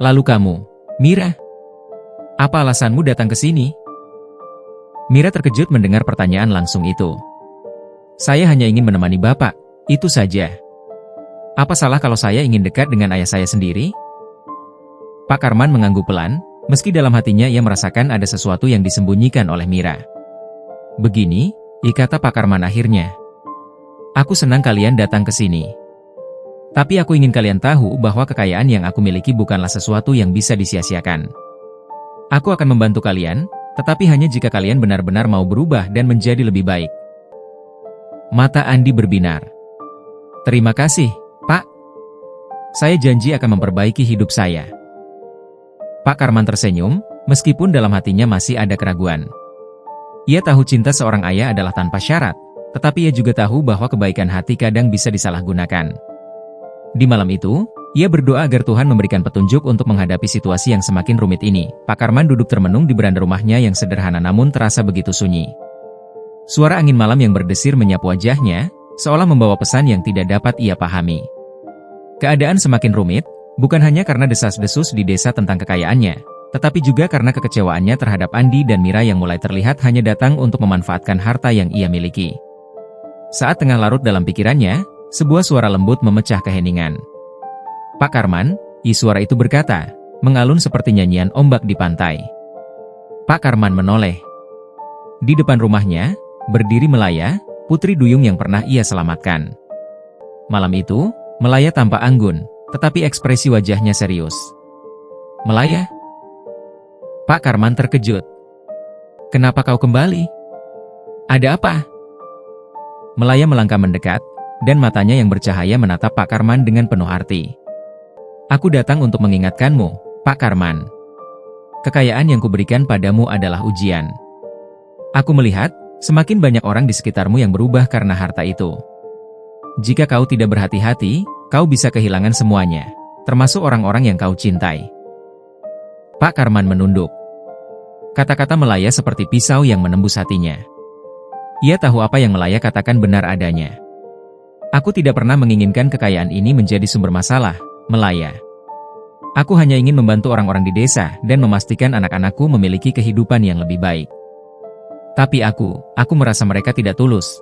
Lalu kamu, Mira? Apa alasanmu datang ke sini? Mira terkejut mendengar pertanyaan langsung itu. Saya hanya ingin menemani Bapak, itu saja. Apa salah kalau saya ingin dekat dengan ayah saya sendiri? Pak Karman mengangguk pelan, meski dalam hatinya ia merasakan ada sesuatu yang disembunyikan oleh Mira. Begini, kata Pak Karman akhirnya. Aku senang kalian datang ke sini. Tapi aku ingin kalian tahu bahwa kekayaan yang aku miliki bukanlah sesuatu yang bisa disia-siakan. Aku akan membantu kalian, tetapi hanya jika kalian benar-benar mau berubah dan menjadi lebih baik. Mata Andi berbinar. Terima kasih, Pak. Saya janji akan memperbaiki hidup saya. Pak Karman tersenyum, meskipun dalam hatinya masih ada keraguan. Ia tahu cinta seorang ayah adalah tanpa syarat, Tetapi ia juga tahu bahwa kebaikan hati kadang bisa disalahgunakan. Di malam itu, ia berdoa agar Tuhan memberikan petunjuk untuk menghadapi situasi yang semakin rumit ini. Pak Karman duduk termenung di beranda rumahnya yang sederhana namun terasa begitu sunyi. Suara angin malam yang berdesir menyapu wajahnya, seolah membawa pesan yang tidak dapat ia pahami. Keadaan semakin rumit, bukan hanya karena desas-desus di desa tentang kekayaannya, tetapi juga karena kekecewaannya terhadap Andi dan Mira yang mulai terlihat hanya datang untuk memanfaatkan harta yang ia miliki. Saat tengah larut dalam pikirannya, sebuah suara lembut memecah keheningan. "Pak Karman," suara itu berkata, mengalun seperti nyanyian ombak di pantai. Pak Karman menoleh. Di depan rumahnya, berdiri Melaya, putri duyung yang pernah ia selamatkan. Malam itu, Melaya tampak anggun, tetapi ekspresi wajahnya serius. "Melaya?" Pak Karman terkejut. "Kenapa kau kembali? Ada apa?" Melaya melangkah mendekat, dan matanya yang bercahaya menatap Pak Karman dengan penuh arti. "Aku datang untuk mengingatkanmu, Pak Karman. Kekayaan yang kuberikan padamu adalah ujian. Aku melihat, semakin banyak orang di sekitarmu yang berubah karena harta itu. Jika kau tidak berhati-hati, kau bisa kehilangan semuanya, termasuk orang-orang yang kau cintai." Pak Karman menunduk. Kata-kata Melaya seperti pisau yang menembus hatinya. Ia tahu apa yang Melaya katakan benar adanya. "Aku tidak pernah menginginkan kekayaan ini menjadi sumber masalah, Melaya. Aku hanya ingin membantu orang-orang di desa dan memastikan anak-anakku memiliki kehidupan yang lebih baik. Tapi aku merasa mereka tidak tulus."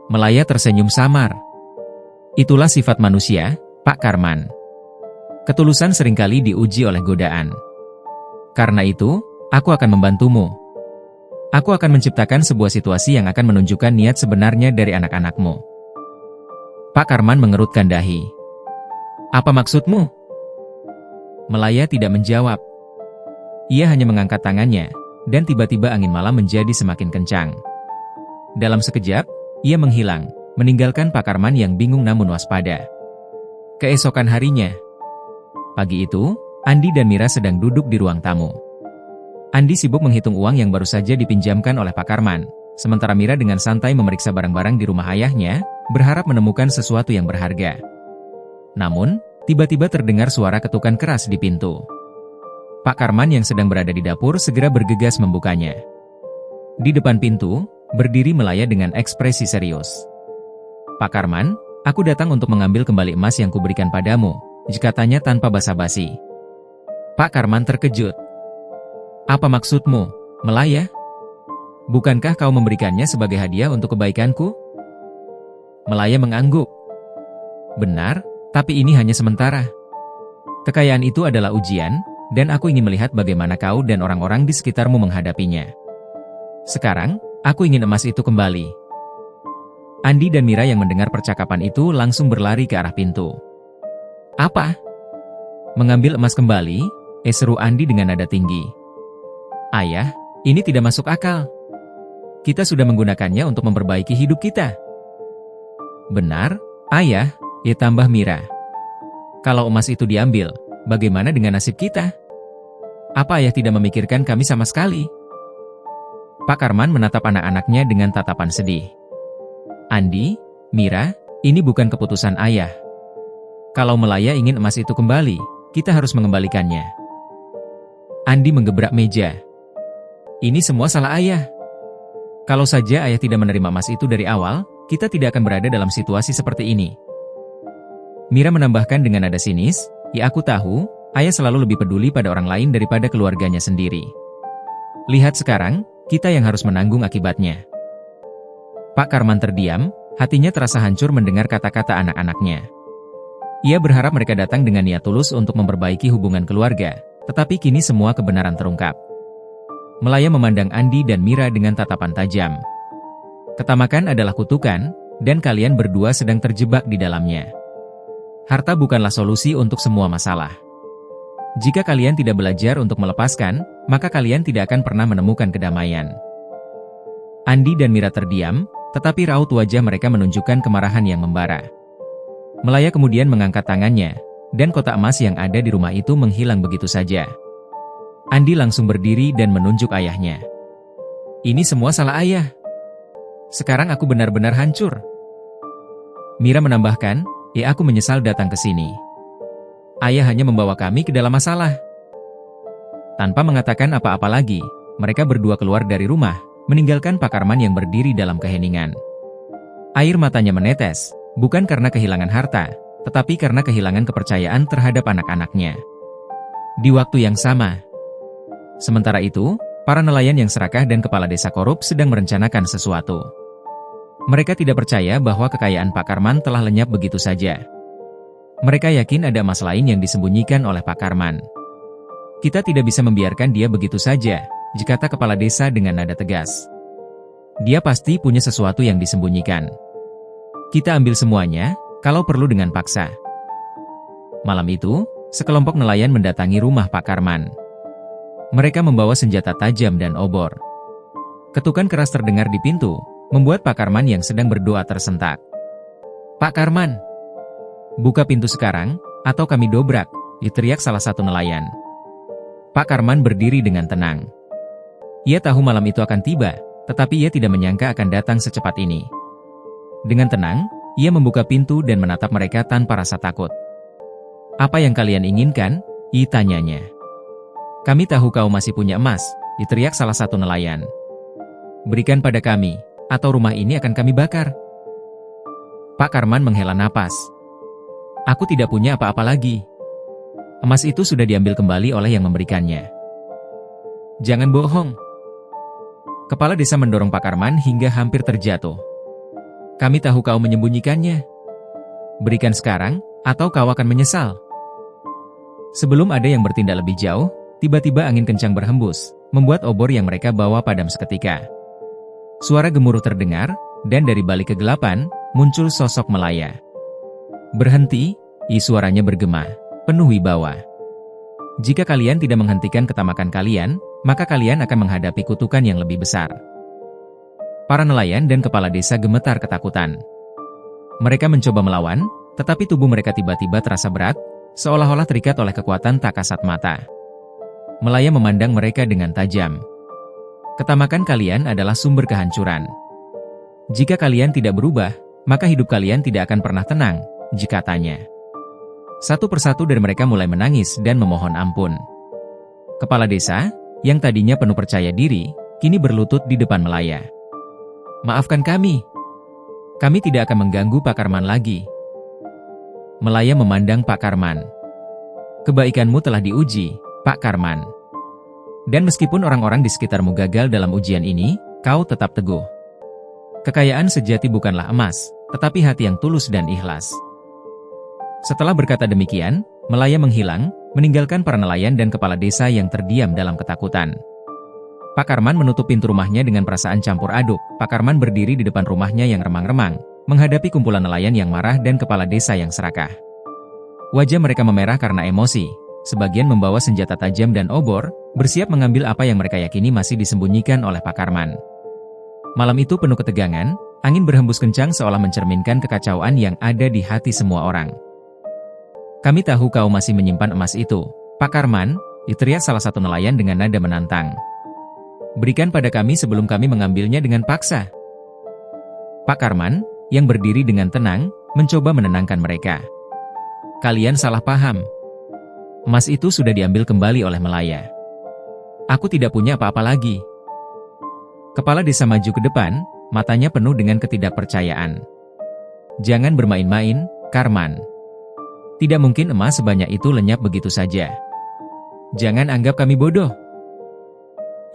Melaya tersenyum samar. "Itulah sifat manusia, Pak Karman. Ketulusan seringkali diuji oleh godaan. Karena itu, aku akan membantumu. Aku akan menciptakan sebuah situasi yang akan menunjukkan niat sebenarnya dari anak-anakmu." Pak Karman mengerutkan dahi. "Apa maksudmu?" Melaya tidak menjawab. Ia hanya mengangkat tangannya, dan tiba-tiba angin malam menjadi semakin kencang. Dalam sekejap, ia menghilang, meninggalkan Pak Karman yang bingung namun waspada. Keesokan harinya, pagi itu, Andi dan Mira sedang duduk di ruang tamu. Andi sibuk menghitung uang yang baru saja dipinjamkan oleh Pak Karman, sementara Mira dengan santai memeriksa barang-barang di rumah ayahnya, berharap menemukan sesuatu yang berharga. Namun, tiba-tiba terdengar suara ketukan keras di pintu. Pak Karman yang sedang berada di dapur segera bergegas membukanya. Di depan pintu, berdiri Melaya dengan ekspresi serius. "Pak Karman, aku datang untuk mengambil kembali emas yang kuberikan padamu," katanya tanpa basa-basi. Pak Karman terkejut. "Apa maksudmu, Melaya? Bukankah kau memberikannya sebagai hadiah untuk kebaikanku?" Melaya mengangguk. "Benar, tapi ini hanya sementara. Kekayaan itu adalah ujian, dan aku ingin melihat bagaimana kau dan orang-orang di sekitarmu menghadapinya. Sekarang, aku ingin emas itu kembali." Andi dan Mira yang mendengar percakapan itu langsung berlari ke arah pintu. "Apa? Mengambil emas kembali?" seru Andi dengan nada tinggi. "Ayah, ini tidak masuk akal. Kita sudah menggunakannya untuk memperbaiki hidup kita." "Benar, Ayah," tambah Mira. "Kalau emas itu diambil, bagaimana dengan nasib kita? Apa ayah tidak memikirkan kami sama sekali?" Pak Karman menatap anak-anaknya dengan tatapan sedih. "Andi, Mira, ini bukan keputusan ayah. Kalau Melaya ingin emas itu kembali, kita harus mengembalikannya." Andi menggebrak meja. "Ini semua salah ayah. Kalau saja ayah tidak menerima emas itu dari awal, kita tidak akan berada dalam situasi seperti ini." Mira menambahkan dengan nada sinis, aku tahu, ayah selalu lebih peduli pada orang lain daripada keluarganya sendiri. Lihat sekarang, kita yang harus menanggung akibatnya." Pak Karman terdiam, hatinya terasa hancur mendengar kata-kata anak-anaknya. Ia berharap mereka datang dengan niat tulus untuk memperbaiki hubungan keluarga, tetapi kini semua kebenaran terungkap. Melaya memandang Andi dan Mira dengan tatapan tajam. "Ketamakan adalah kutukan, dan kalian berdua sedang terjebak di dalamnya. Harta bukanlah solusi untuk semua masalah. Jika kalian tidak belajar untuk melepaskan, maka kalian tidak akan pernah menemukan kedamaian." Andi dan Mira terdiam, tetapi raut wajah mereka menunjukkan kemarahan yang membara. Melaya kemudian mengangkat tangannya, dan kotak emas yang ada di rumah itu menghilang begitu saja. Andi langsung berdiri dan menunjuk ayahnya. "Ini semua salah ayah. Sekarang aku benar-benar hancur. Mira menambahkan, aku menyesal datang ke sini. Ayah hanya membawa kami ke dalam masalah. Tanpa mengatakan apa-apa lagi, mereka berdua keluar dari rumah, meninggalkan Pak Karman yang berdiri dalam keheningan. Air matanya menetes, bukan karena kehilangan harta, tetapi karena kehilangan kepercayaan terhadap anak-anaknya. Di waktu yang sama, sementara itu, para nelayan yang serakah dan kepala desa korup sedang merencanakan sesuatu. Mereka tidak percaya bahwa kekayaan Pak Karman telah lenyap begitu saja. Mereka yakin ada emas lain yang disembunyikan oleh Pak Karman. Kita tidak bisa membiarkan dia begitu saja, kata kepala desa dengan nada tegas. Dia pasti punya sesuatu yang disembunyikan. Kita ambil semuanya, kalau perlu dengan paksa. Malam itu, sekelompok nelayan mendatangi rumah Pak Karman. Mereka membawa senjata tajam dan obor. Ketukan keras terdengar di pintu, membuat Pak Karman yang sedang berdoa tersentak. "Pak Karman, buka pintu sekarang, atau kami dobrak," teriak salah satu nelayan. Pak Karman berdiri dengan tenang. Ia tahu malam itu akan tiba, tetapi ia tidak menyangka akan datang secepat ini. Dengan tenang, ia membuka pintu dan menatap mereka tanpa rasa takut. "Apa yang kalian inginkan?" tanyanya. "Kami tahu kau masih punya emas," teriak salah satu nelayan. "Berikan pada kami, atau rumah ini akan kami bakar." Pak Karman menghela napas. "Aku tidak punya apa-apa lagi. Emas itu sudah diambil kembali oleh yang memberikannya." "Jangan bohong." Kepala desa mendorong Pak Karman hingga hampir terjatuh. "Kami tahu kau menyembunyikannya. Berikan sekarang, atau kau akan menyesal." Sebelum ada yang bertindak lebih jauh, tiba-tiba angin kencang berhembus, membuat obor yang mereka bawa padam seketika. Suara gemuruh terdengar, dan dari balik kegelapan, muncul sosok Melaya. "Berhenti," suaranya bergema, penuh wibawa. "Jika kalian tidak menghentikan ketamakan kalian, maka kalian akan menghadapi kutukan yang lebih besar." Para nelayan dan kepala desa gemetar ketakutan. Mereka mencoba melawan, tetapi tubuh mereka tiba-tiba terasa berat, seolah-olah terikat oleh kekuatan tak kasat mata. Melaya memandang mereka dengan tajam. "Ketamakan kalian adalah sumber kehancuran. Jika kalian tidak berubah, maka hidup kalian tidak akan pernah tenang," katanya. Satu persatu dari mereka mulai menangis dan memohon ampun. Kepala desa, yang tadinya penuh percaya diri, kini berlutut di depan Melaya. "Maafkan kami. Kami tidak akan mengganggu Pak Karman lagi." Melaya memandang Pak Karman. "Kebaikanmu telah diuji, Pak Karman. Dan meskipun orang-orang di sekitarmu gagal dalam ujian ini, kau tetap teguh. Kekayaan sejati bukanlah emas, tetapi hati yang tulus dan ikhlas." Setelah berkata demikian, Melaya menghilang, meninggalkan para nelayan dan kepala desa yang terdiam dalam ketakutan. Pak Karman menutup pintu rumahnya dengan perasaan campur aduk. Pak Karman berdiri di depan rumahnya yang remang-remang, menghadapi kumpulan nelayan yang marah dan kepala desa yang serakah. Wajah mereka memerah karena emosi. Sebagian membawa senjata tajam dan obor, bersiap mengambil apa yang mereka yakini masih disembunyikan oleh Pak Karman. Malam itu penuh ketegangan, angin berhembus kencang seolah mencerminkan kekacauan yang ada di hati semua orang. "Kami tahu kau masih menyimpan emas itu, Pak Karman," teriak salah satu nelayan dengan nada menantang. "Berikan pada kami sebelum kami mengambilnya dengan paksa." Pak Karman, yang berdiri dengan tenang, mencoba menenangkan mereka. "Kalian salah paham. Emas itu sudah diambil kembali oleh Melaya. Aku tidak punya apa-apa lagi." Kepala desa maju ke depan, matanya penuh dengan ketidakpercayaan. "Jangan bermain-main, Karman. Tidak mungkin emas sebanyak itu lenyap begitu saja. Jangan anggap kami bodoh."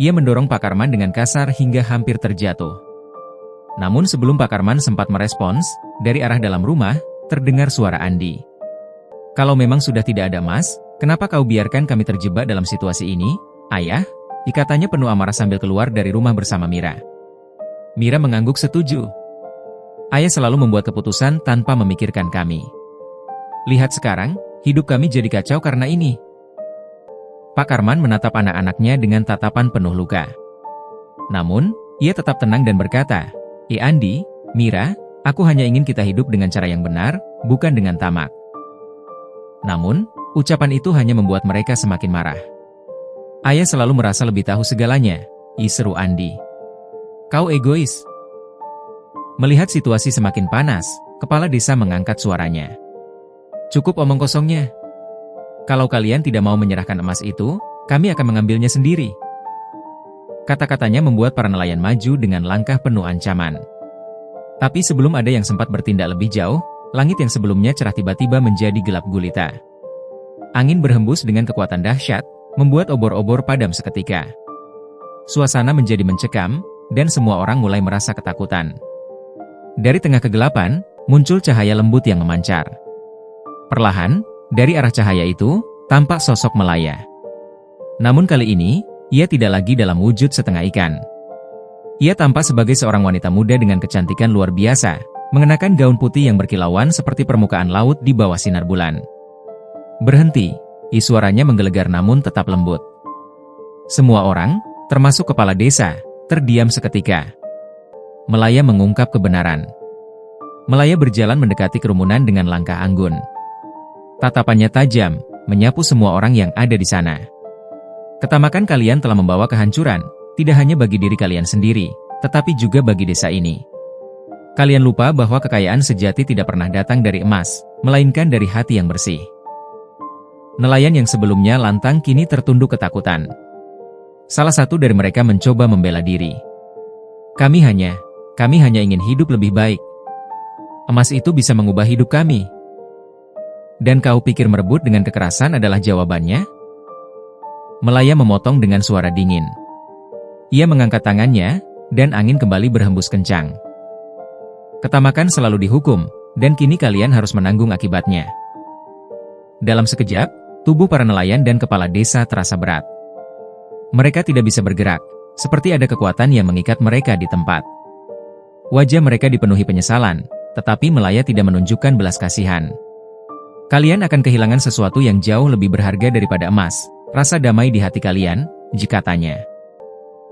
Ia mendorong Pak Karman dengan kasar hingga hampir terjatuh. Namun sebelum Pak Karman sempat merespons, dari arah dalam rumah, terdengar suara Andi. "Kalau memang sudah tidak ada emas, kenapa kau biarkan kami terjebak dalam situasi ini, Ayah?" Katanya penuh amarah sambil keluar dari rumah bersama Mira. Mira mengangguk setuju. "Ayah selalu membuat keputusan tanpa memikirkan kami. Lihat sekarang, hidup kami jadi kacau karena ini." Pak Karman menatap anak-anaknya dengan tatapan penuh luka. Namun, ia tetap tenang dan berkata, Andi, Mira, aku hanya ingin kita hidup dengan cara yang benar, bukan dengan tamak." Namun, ucapan itu hanya membuat mereka semakin marah. "Ayah selalu merasa lebih tahu segalanya," seru Andi. "Kau egois. Melihat situasi semakin panas, kepala desa mengangkat suaranya. "Cukup omong kosongnya. Kalau kalian tidak mau menyerahkan emas itu, kami akan mengambilnya sendiri." Kata-katanya membuat para nelayan maju dengan langkah penuh ancaman. Tapi sebelum ada yang sempat bertindak lebih jauh, langit yang sebelumnya cerah tiba-tiba menjadi gelap gulita. Angin berhembus dengan kekuatan dahsyat, membuat obor-obor padam seketika. Suasana menjadi mencekam, dan semua orang mulai merasa ketakutan. Dari tengah kegelapan, muncul cahaya lembut yang memancar. Perlahan, dari arah cahaya itu, tampak sosok Melaya. Namun kali ini, ia tidak lagi dalam wujud setengah ikan. Ia tampak sebagai seorang wanita muda dengan kecantikan luar biasa, mengenakan gaun putih yang berkilauan seperti permukaan laut di bawah sinar bulan. "Berhenti," suaranya menggelegar namun tetap lembut. Semua orang, termasuk kepala desa, terdiam seketika. Melaya mengungkap kebenaran. Melaya berjalan mendekati kerumunan dengan langkah anggun. Tatapannya tajam, menyapu semua orang yang ada di sana. "Ketamakan kalian telah membawa kehancuran, tidak hanya bagi diri kalian sendiri, tetapi juga bagi desa ini. Kalian lupa bahwa kekayaan sejati tidak pernah datang dari emas, melainkan dari hati yang bersih." Nelayan yang sebelumnya lantang kini tertunduk ketakutan. Salah satu dari mereka mencoba membela diri. Kami hanya ingin hidup lebih baik. Emas itu bisa mengubah hidup kami. Dan kau pikir merebut dengan kekerasan adalah jawabannya?" Melaya memotong dengan suara dingin. Ia mengangkat tangannya, dan angin kembali berhembus kencang. "Ketamakan selalu dihukum, dan kini kalian harus menanggung akibatnya." Dalam sekejap, tubuh para nelayan dan kepala desa terasa berat. Mereka tidak bisa bergerak, seperti ada kekuatan yang mengikat mereka di tempat. Wajah mereka dipenuhi penyesalan, tetapi Melaya tidak menunjukkan belas kasihan. "Kalian akan kehilangan sesuatu yang jauh lebih berharga daripada emas, rasa damai di hati kalian," katanya.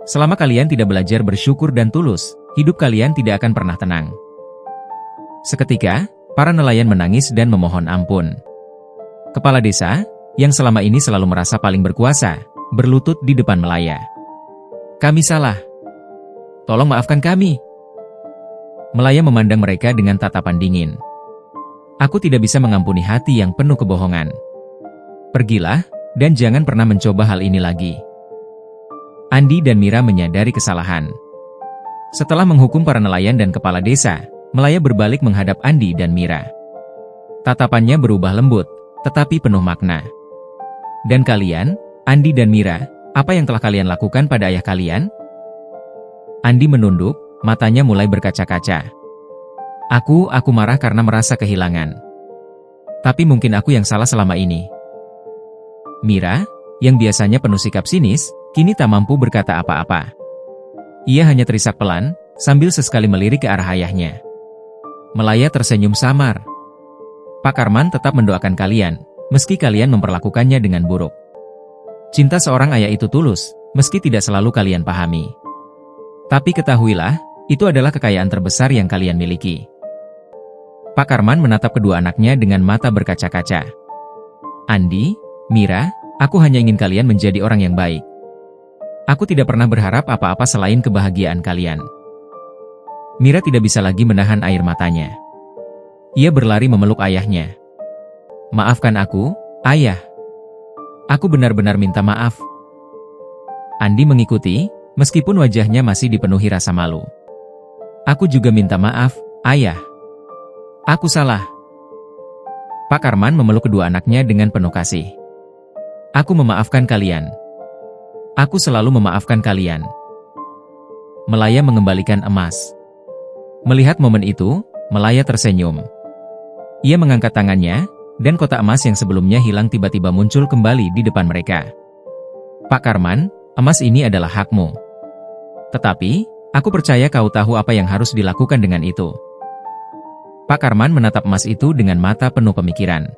"Selama kalian tidak belajar bersyukur dan tulus, hidup kalian tidak akan pernah tenang." Seketika, para nelayan menangis dan memohon ampun. Kepala desa, yang selama ini selalu merasa paling berkuasa, berlutut di depan Melaya. "Kami salah. Tolong maafkan kami." Melaya memandang mereka dengan tatapan dingin. "Aku tidak bisa mengampuni hati yang penuh kebohongan. Pergilah, dan jangan pernah mencoba hal ini lagi." Andi dan Mira menyadari kesalahan. Setelah menghukum para nelayan dan kepala desa, Melaya berbalik menghadap Andi dan Mira. Tatapannya berubah lembut, tetapi penuh makna. "Dan kalian, Andi dan Mira, apa yang telah kalian lakukan pada ayah kalian?" Andi menunduk, matanya mulai berkaca-kaca. Aku marah karena merasa kehilangan. Tapi mungkin aku yang salah selama ini." Mira, yang biasanya penuh sikap sinis, kini tak mampu berkata apa-apa. Ia hanya terisak pelan, sambil sesekali melirik ke arah ayahnya. Melaya tersenyum samar. "Pak Karman tetap mendoakan kalian, meski kalian memperlakukannya dengan buruk. Cinta seorang ayah itu tulus, meski tidak selalu kalian pahami. Tapi ketahuilah, itu adalah kekayaan terbesar yang kalian miliki." Pak Karman menatap kedua anaknya dengan mata berkaca-kaca. "Andi, Mira, aku hanya ingin kalian menjadi orang yang baik. Aku tidak pernah berharap apa-apa selain kebahagiaan kalian." Mira tidak bisa lagi menahan air matanya. Ia berlari memeluk ayahnya. "Maafkan aku, ayah. Aku benar-benar minta maaf." Andi mengikuti, meskipun wajahnya masih dipenuhi rasa malu. "Aku juga minta maaf, ayah. Aku salah." Pak Karman memeluk kedua anaknya dengan penuh kasih. "Aku memaafkan kalian. Aku selalu memaafkan kalian." Melaya mengembalikan emas. Melihat momen itu, Melaya tersenyum. Ia mengangkat tangannya, dan kotak emas yang sebelumnya hilang tiba-tiba muncul kembali di depan mereka. "Pak Karman, emas ini adalah hakmu. Tetapi, aku percaya kau tahu apa yang harus dilakukan dengan itu." Pak Karman menatap emas itu dengan mata penuh pemikiran.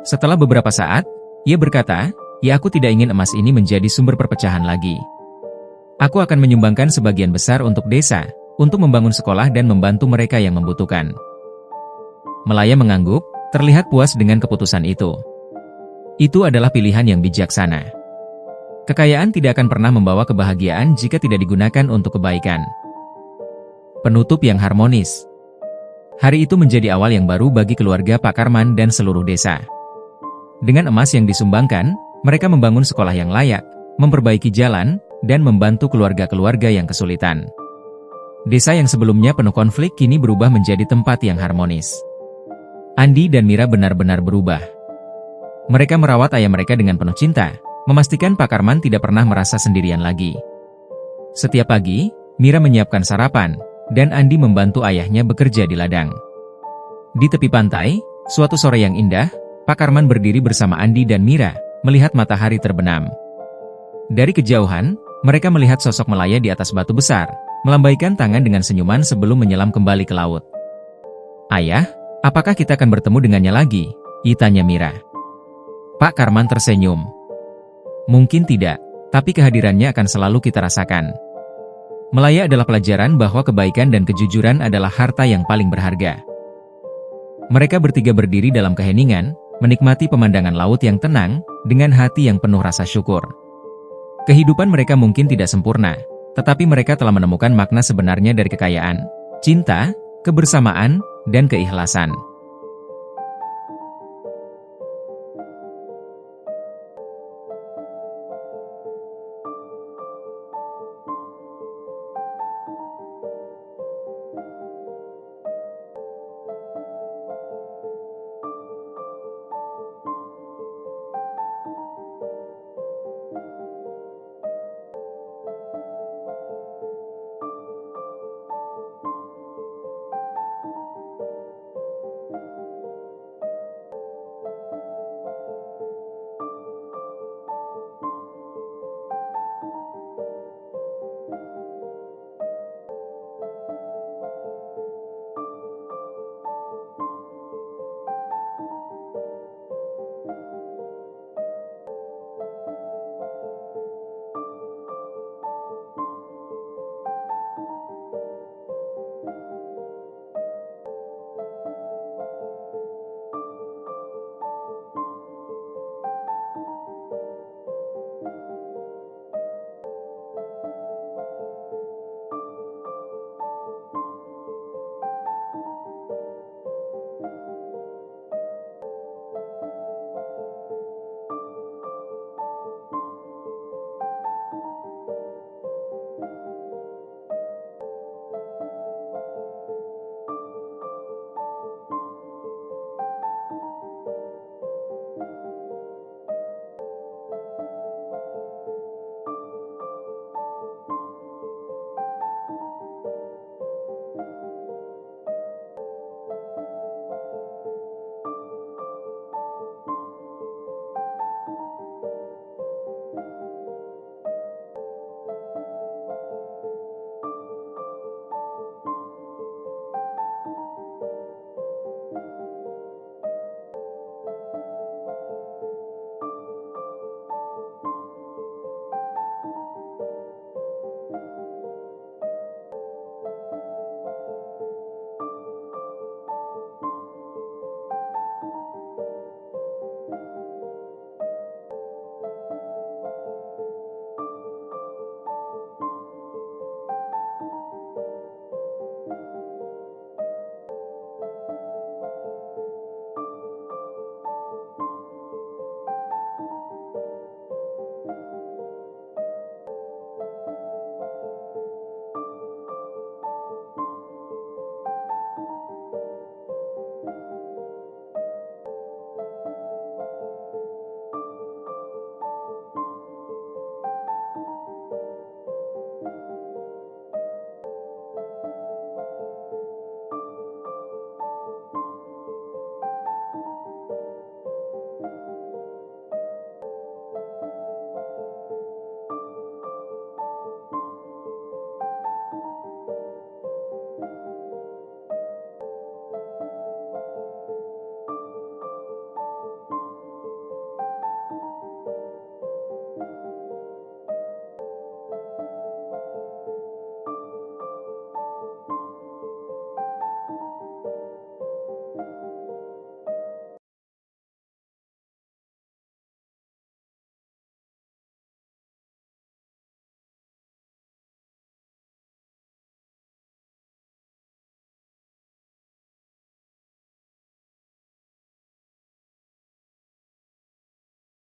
Setelah beberapa saat, ia berkata, "Ya, aku tidak ingin emas ini menjadi sumber perpecahan lagi. Aku akan menyumbangkan sebagian besar untuk desa, untuk membangun sekolah dan membantu mereka yang membutuhkan." Melaya mengangguk, terlihat puas dengan keputusan itu. Itu adalah pilihan yang bijaksana. Kekayaan tidak akan pernah membawa kebahagiaan jika tidak digunakan untuk kebaikan. Penutup yang harmonis. Hari itu menjadi awal yang baru bagi keluarga Pak Karman dan seluruh desa. Dengan emas yang disumbangkan, mereka membangun sekolah yang layak, memperbaiki jalan, dan membantu keluarga-keluarga yang kesulitan. Desa yang sebelumnya penuh konflik kini berubah menjadi tempat yang harmonis. Andi dan Mira benar-benar berubah. Mereka merawat ayah mereka dengan penuh cinta, memastikan Pak Karman tidak pernah merasa sendirian lagi. Setiap pagi, Mira menyiapkan sarapan, dan Andi membantu ayahnya bekerja di ladang. Di tepi pantai, suatu sore yang indah, Pak Karman berdiri bersama Andi dan Mira, melihat matahari terbenam. Dari kejauhan, mereka melihat sosok Melaya di atas batu besar, melambaikan tangan dengan senyuman sebelum menyelam kembali ke laut. "Ayah, apakah kita akan bertemu dengannya lagi?" tanya Mira. Pak Karman tersenyum. "Mungkin tidak, tapi kehadirannya akan selalu kita rasakan." Melaya adalah pelajaran bahwa kebaikan dan kejujuran adalah harta yang paling berharga. Mereka bertiga berdiri dalam keheningan, menikmati pemandangan laut yang tenang, dengan hati yang penuh rasa syukur. Kehidupan mereka mungkin tidak sempurna, tetapi mereka telah menemukan makna sebenarnya dari kekayaan, cinta, kebersamaan, dan keikhlasan.